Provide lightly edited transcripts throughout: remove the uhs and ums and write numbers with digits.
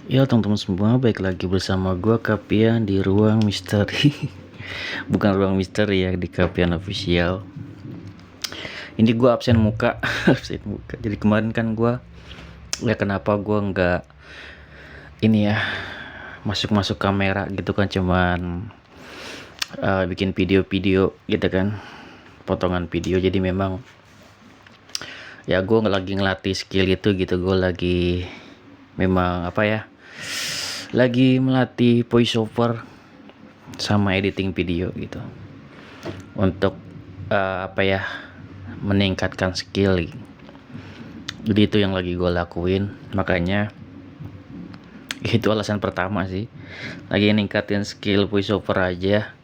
Ya teman-teman semua, baik lagi bersama gua Kapian di Ruang Misteri. Bukan Ruang Misteri ya, di Kapian Official. Ini gua absen muka. Absen muka. Jadi kemarin kan gua, ya kenapa gua nggak ini ya, masuk kamera gitu kan, cuman bikin video-video gitu kan, potongan video. Jadi memang ya gua lagi ngelatih skill itu gitu. Gua lagi memang apa ya, lagi melatih voiceover sama editing video gitu, untuk apa ya, meningkatkan skill. Jadi itu yang lagi gue lakuin, makanya itu alasan pertama sih, lagi ningkatin skill voiceover aja.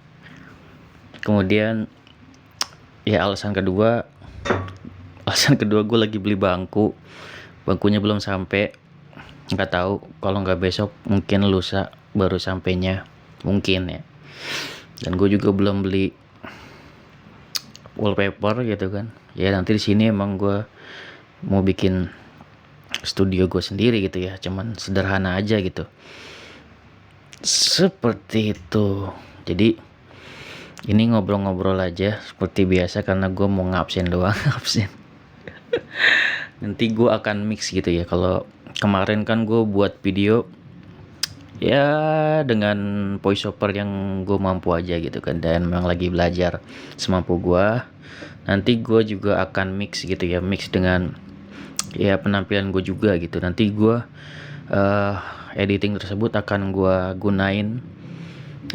Kemudian ya alasan kedua gue lagi beli bangkunya belum sampai, nggak tahu, kalau nggak besok mungkin lusa baru sampainya, mungkin ya. Dan gue juga belum beli wallpaper gitu kan. Ya nanti di sini emang gue mau bikin studio gue sendiri gitu ya, cuman sederhana aja gitu, seperti itu. Jadi ini ngobrol-ngobrol aja seperti biasa, karena gue mau ngabsen doang. Absen. Nanti gue akan mix gitu ya. Kalau kemarin kan gue buat video ya dengan voiceover yang gue mampu aja gitu kan, dan memang lagi belajar semampu gue. Nanti gue juga akan mix gitu ya, mix dengan ya penampilan gue juga gitu. Nanti gue editing tersebut akan gue gunain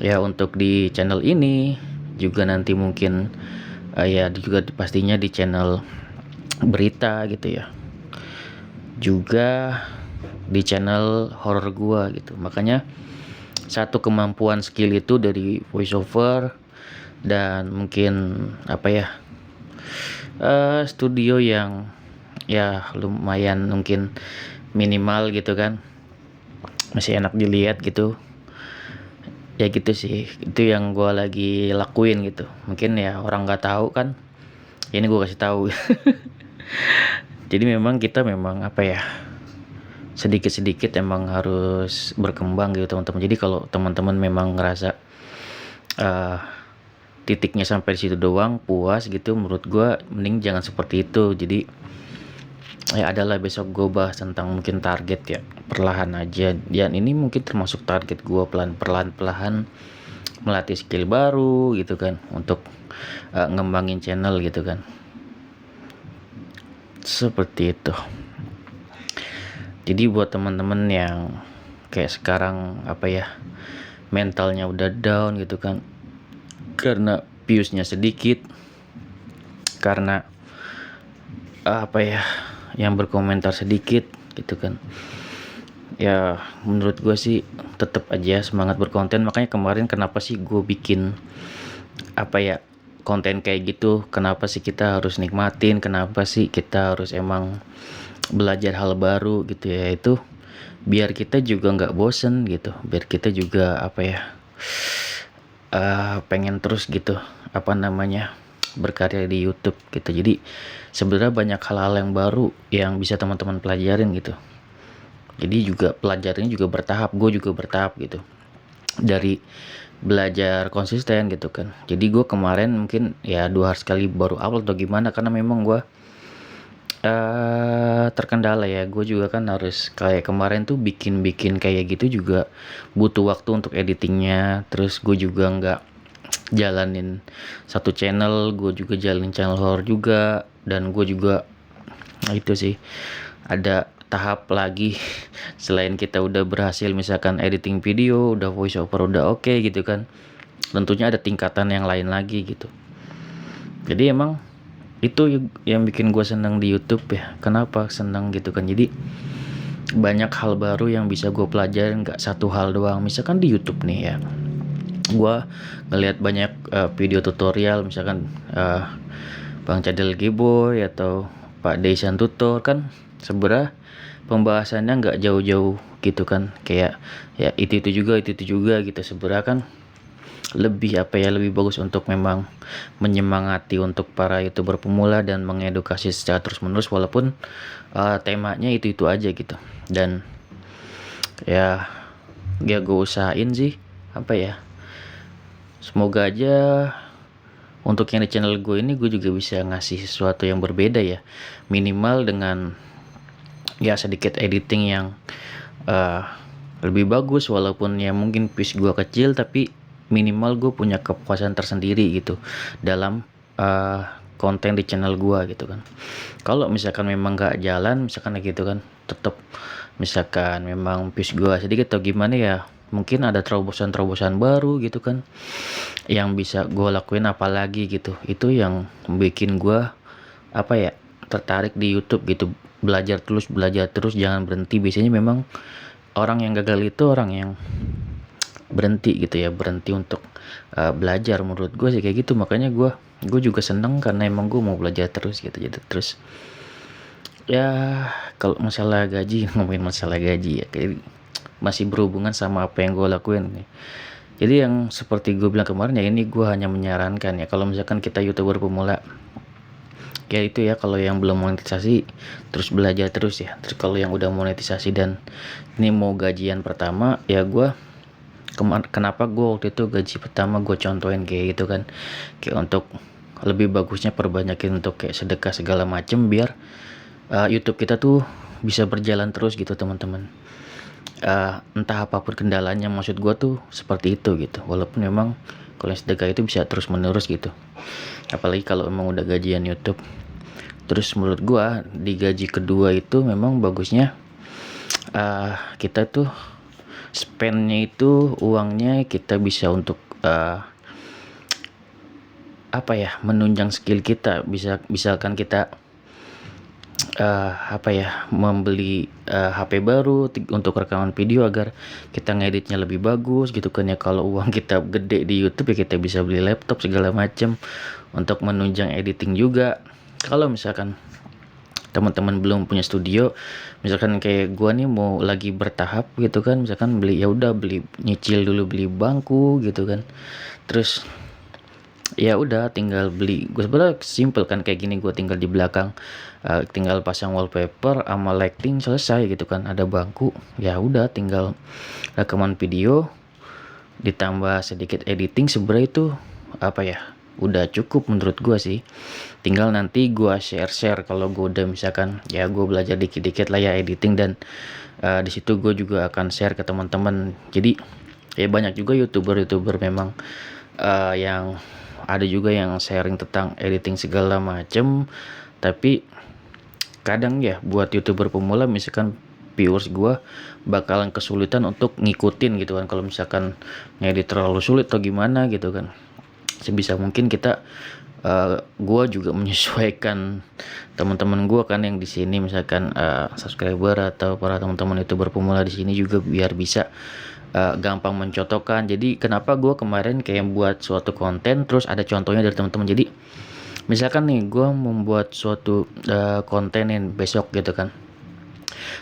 ya untuk di channel ini juga, nanti mungkin ya juga pastinya di channel berita gitu ya, juga di channel horror gua gitu. Makanya satu kemampuan skill itu dari voiceover, dan mungkin apa ya, studio yang ya lumayan mungkin minimal gitu kan, masih enak dilihat gitu. Ya gitu sih, itu yang gua lagi lakuin gitu. Mungkin ya orang nggak tahu kan, ya ini gua kasih tahu. Jadi memang kita memang apa ya, sedikit-sedikit emang harus berkembang gitu teman-teman. Jadi kalau teman-teman memang ngerasa uh, titiknya sampai di situ doang puas gitu, menurut gue mending jangan seperti itu. Jadi ya adalah besok gue bahas tentang mungkin target ya, perlahan aja. Dan ini mungkin termasuk target gue, perlahan melatih skill baru gitu kan, untuk ngembangin channel gitu kan, seperti itu. Jadi buat teman-teman yang kayak sekarang apa ya, mentalnya udah down gitu kan, karena viewsnya sedikit, karena apa ya, yang berkomentar sedikit gitu kan. Ya menurut gue sih tetap aja semangat berkonten. Makanya kemarin kenapa sih gue bikin apa ya, konten kayak gitu, kenapa sih kita harus nikmatin, kenapa sih kita harus emang belajar hal baru gitu ya, itu biar kita juga nggak bosen gitu, biar kita juga apa ya, pengen terus gitu, apa namanya, berkarya di YouTube gitu. Jadi sebenarnya banyak hal-hal yang baru yang bisa teman-teman pelajarin gitu. Jadi juga pelajarannya juga bertahap, gue juga bertahap gitu, dari belajar konsisten gitu kan. Jadi gue kemarin mungkin ya 2 hari sekali baru upload atau gimana, karena memang gue terkendala ya. Gue juga kan harus kayak kemarin tuh bikin kayak gitu juga butuh waktu untuk editingnya. Terus gue juga nggak jalanin satu channel, gue juga jalanin channel horror juga. Dan gue juga itu sih, ada tahap lagi. Selain kita udah berhasil misalkan editing video, udah voice over, udah oke gitu kan, tentunya ada tingkatan yang lain lagi gitu. Jadi emang itu yang bikin gue senang di YouTube ya. Kenapa senang gitu kan, jadi banyak hal baru yang bisa gue pelajarin, nggak satu hal doang. Misalkan di YouTube nih ya, gue ngeliat banyak video tutorial, misalkan Bang Cadel Giboy atau Pak Deisan Tutor kan, sebenarnya pembahasannya nggak jauh-jauh gitu kan, kayak ya itu juga gitu. Sebenarnya kan lebih apa ya, lebih bagus untuk memang menyemangati untuk para youtuber pemula dan mengedukasi secara terus menerus, walaupun temanya itu aja gitu. Dan Ya gue usahain sih, apa ya, semoga aja untuk yang di channel gue ini gue juga bisa ngasih sesuatu yang berbeda ya, minimal dengan ya sedikit editing yang eh, lebih bagus, walaupun ya mungkin views gue kecil, tapi minimal gue punya kepuasan tersendiri gitu dalam eh, konten di channel gue gitu kan. Kalau misalkan memang nggak jalan, misalkan kayak gitu kan, tetap misalkan memang views gue sedikit atau gimana ya, mungkin ada terobosan-terobosan baru gitu kan yang bisa gue lakuin, apalagi gitu. Itu yang bikin gue apa ya, tertarik di YouTube gitu, belajar terus jangan berhenti. Biasanya memang orang yang gagal itu orang yang berhenti gitu ya, berhenti untuk belajar. Menurut gue sih kayak gitu, makanya gue juga seneng karena emang gue mau belajar terus gitu. Jadi terus ya, kalau masalah gaji ngomongin masalah gaji ya, kayak masih berhubungan sama apa yang gue lakuin nih. Jadi yang seperti gue bilang kemarin ya, ini gue hanya menyarankan ya, kalau misalkan kita YouTuber pemula ya itu ya, kalau yang belum monetisasi terus belajar terus ya. Terus kalau yang udah monetisasi dan ini mau gajian pertama ya, kenapa gue waktu itu gaji pertama gue contohin kayak gitu kan, kayak untuk lebih bagusnya perbanyakin untuk kayak sedekah segala macem, biar YouTube kita tuh bisa berjalan terus gitu teman-teman. Entah apapun kendalanya, maksud gue tuh seperti itu gitu, walaupun memang kalau yang sedekah itu bisa terus menerus gitu, apalagi kalau emang udah gajian YouTube. Terus menurut gue di gaji kedua itu memang bagusnya kita tuh spendnya itu, uangnya kita bisa untuk apa ya, menunjang skill kita. Misalkan kita apa ya, membeli HP baru untuk rekaman video agar kita ngeditnya lebih bagus gitu kan ya. Kalau uang kita gede di YouTube ya, kita bisa beli laptop segala macam untuk menunjang editing juga. Kalau misalkan teman-teman belum punya studio, misalkan kayak gua nih mau lagi bertahap gitu kan, misalkan beli, ya udah beli, nyicil dulu beli bangku gitu kan. Terus ya udah tinggal beli, gue sebenarnya simple kan kayak gini, gue tinggal di belakang tinggal pasang wallpaper sama lighting, selesai gitu kan, ada bangku, ya udah tinggal rekaman video ditambah sedikit editing, sebenarnya itu apa ya, udah cukup menurut gue sih. Tinggal nanti gue share kalau gue udah misalkan ya gue belajar dikit-dikit lah ya editing, dan di situ gue juga akan share ke teman-teman. Jadi ya banyak juga youtuber memang yang ada juga yang sharing tentang editing segala macem, tapi kadang ya buat youtuber pemula misalkan viewers gue bakalan kesulitan untuk ngikutin gitu kan, kalau misalkan ngedit terlalu sulit atau gimana gitu kan. Sebisa mungkin kita gue juga menyesuaikan teman-teman gue kan yang di sini, misalkan subscriber atau para teman-teman youtuber pemula di sini juga, biar bisa gampang mencontohkan. Jadi kenapa gue kemarin kayak buat suatu konten terus ada contohnya dari teman-teman. Jadi misalkan nih gue membuat suatu konten yang besok gitu kan,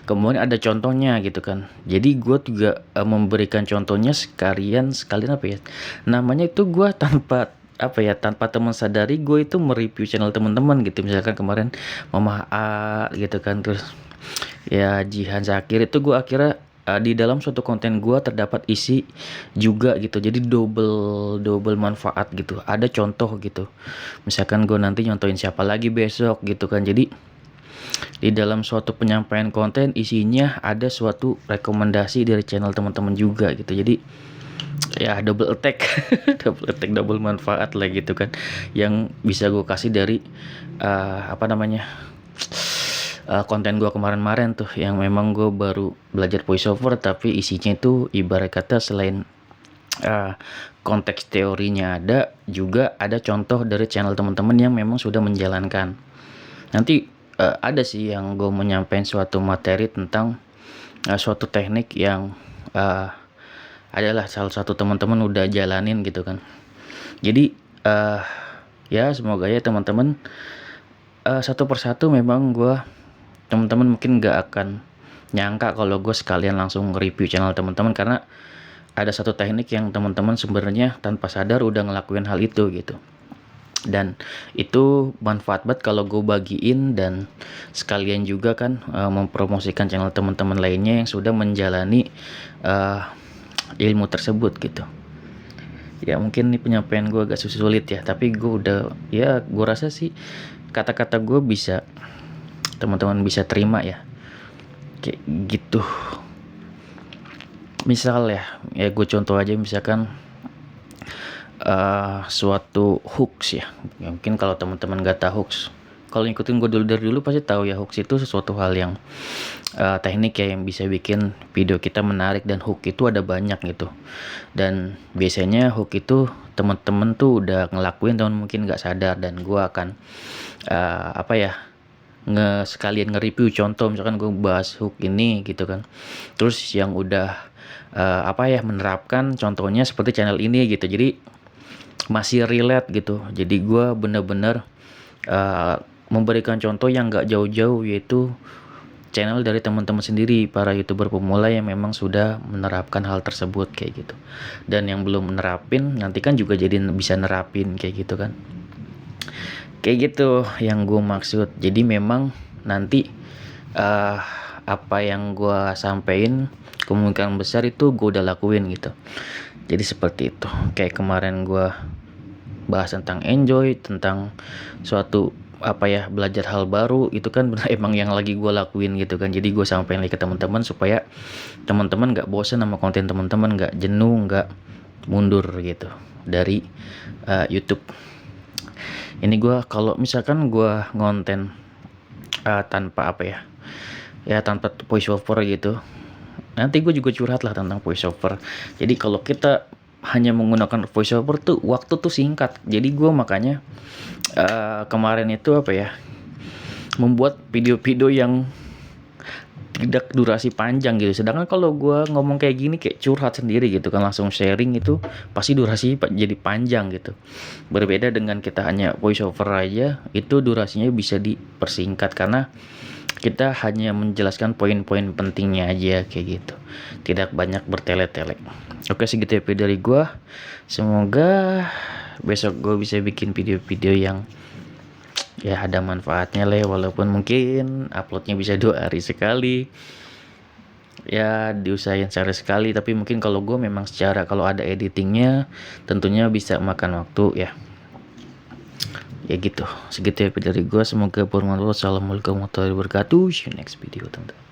kemudian ada contohnya gitu kan. Jadi gue juga memberikan contohnya sekalian apa ya namanya itu, gue tanpa apa ya, tanpa teman sadari gue itu mereview channel teman-teman gitu. Misalkan kemarin Mama A gitu kan, terus ya Jihan Zakir, itu gue akhirnya di dalam suatu konten gue terdapat isi juga gitu, jadi double manfaat gitu, ada contoh gitu. Misalkan gue nanti nyontohin siapa lagi besok gitu kan, jadi di dalam suatu penyampaian konten isinya ada suatu rekomendasi dari channel teman-teman juga gitu. Jadi ya double attack double manfaat lah gitu kan, yang bisa gue kasih dari apa namanya, konten gue kemarin tuh, yang memang gue baru belajar voiceover, tapi isinya itu ibarat kata selain konteks teorinya ada, juga ada contoh dari channel teman-teman yang memang sudah menjalankan. Nanti ada sih yang gue menyampaikan suatu materi tentang suatu teknik yang adalah salah satu teman-teman udah jalanin gitu kan. Jadi ya semoga ya teman-teman satu persatu, memang teman-teman mungkin gak akan nyangka kalau gue sekalian langsung review channel teman-teman, karena ada satu teknik yang teman-teman sebenarnya tanpa sadar udah ngelakuin hal itu gitu. dan itu manfaat banget kalau gue bagiin, dan sekalian juga kan mempromosikan channel teman-teman lainnya yang sudah menjalani ilmu tersebut gitu. Ya mungkin ini penyampaian gue agak sulit ya, tapi gue udah, ya gue rasa sih kata-kata gue bisa teman-teman bisa terima ya, kayak gitu. Misal ya gue contoh aja, misalkan suatu hoax ya. Mungkin kalau teman-teman gak tahu hoax, kalau ngikutin gue dari dulu pasti tahu ya, hoax itu sesuatu hal yang teknik ya, yang bisa bikin video kita menarik, dan hook itu ada banyak gitu. Dan biasanya hook itu teman-teman tuh udah ngelakuin, teman mungkin nggak sadar, dan gue akan sekalian nge-review contoh, misalkan gue bahas hook ini gitu kan, terus yang udah menerapkan contohnya seperti channel ini gitu, jadi masih relate gitu. Jadi gue bener-bener memberikan contoh yang gak jauh-jauh, yaitu channel dari teman-teman sendiri, para youtuber pemula yang memang sudah menerapkan hal tersebut kayak gitu. Dan yang belum menerapin nanti kan juga jadi bisa nerapin kayak gitu kan. Kayak gitu yang gue maksud. Jadi memang nanti apa yang gue sampein kemungkinan besar itu gue udah lakuin gitu. Jadi seperti itu. Kayak kemarin gue bahas tentang enjoy, tentang suatu belajar hal baru, itu kan benar emang yang lagi gue lakuin gitu kan. Jadi gue sampein lagi ke teman-teman supaya teman-teman nggak bosan sama konten teman-teman, nggak jenuh, nggak mundur gitu dari YouTube. Ini gue kalau misalkan gue ngonten tanpa tanpa voice over gitu, nanti gue juga curhat lah tentang voice over. Jadi kalau kita hanya menggunakan voice over tuh waktu tuh singkat. Jadi gue makanya kemarin itu membuat video-video yang tidak durasi panjang gitu. Sedangkan kalau gue ngomong kayak gini kayak curhat sendiri gitu kan, langsung sharing, itu pasti durasi jadi panjang gitu. Berbeda dengan kita hanya voice over aja, itu durasinya bisa dipersingkat karena kita hanya menjelaskan poin-poin pentingnya aja kayak gitu, tidak banyak bertele-tele. Oke, segitu ya video dari gue. Semoga besok gue bisa bikin video-video yang ya ada manfaatnya lah, walaupun mungkin uploadnya bisa 2 hari sekali, ya diusahain sehari sekali. Tapi mungkin kalau gue memang kalau ada editingnya tentunya bisa makan waktu ya. Ya gitu, segitu ya video dari gue. Semoga bermanfaat. Assalamualaikum warahmatullahi wabarakatuh. See you next video teman-teman.